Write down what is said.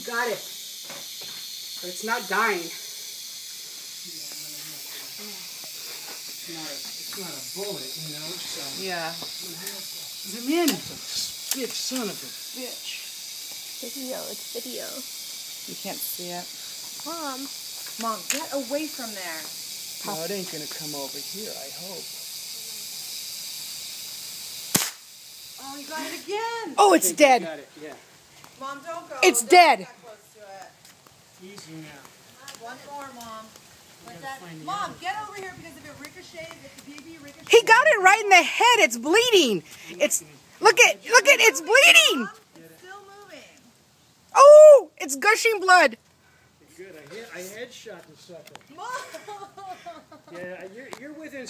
got it. But it's not dying. It's not a bullet, you know, so... Yeah. Zoom in. Bitch, son of a bitch. Video, it's video. You can't see it. Mom, get away from there. No, it ain't gonna come over here, I hope. Oh, you got it again. Oh, it's dead. Got it, yeah. Mom, don't go. It's Don't dead. get that close to it. Easy now. One more, Mom. Mom, get over here because if it ricochets, if the BB ricochets... He got it right in the head. It's bleeding. It's look at it's bleeding. Mom, it's still moving. Oh, it's gushing blood. Good, I headshot the sucker. Mom! Yeah, you're within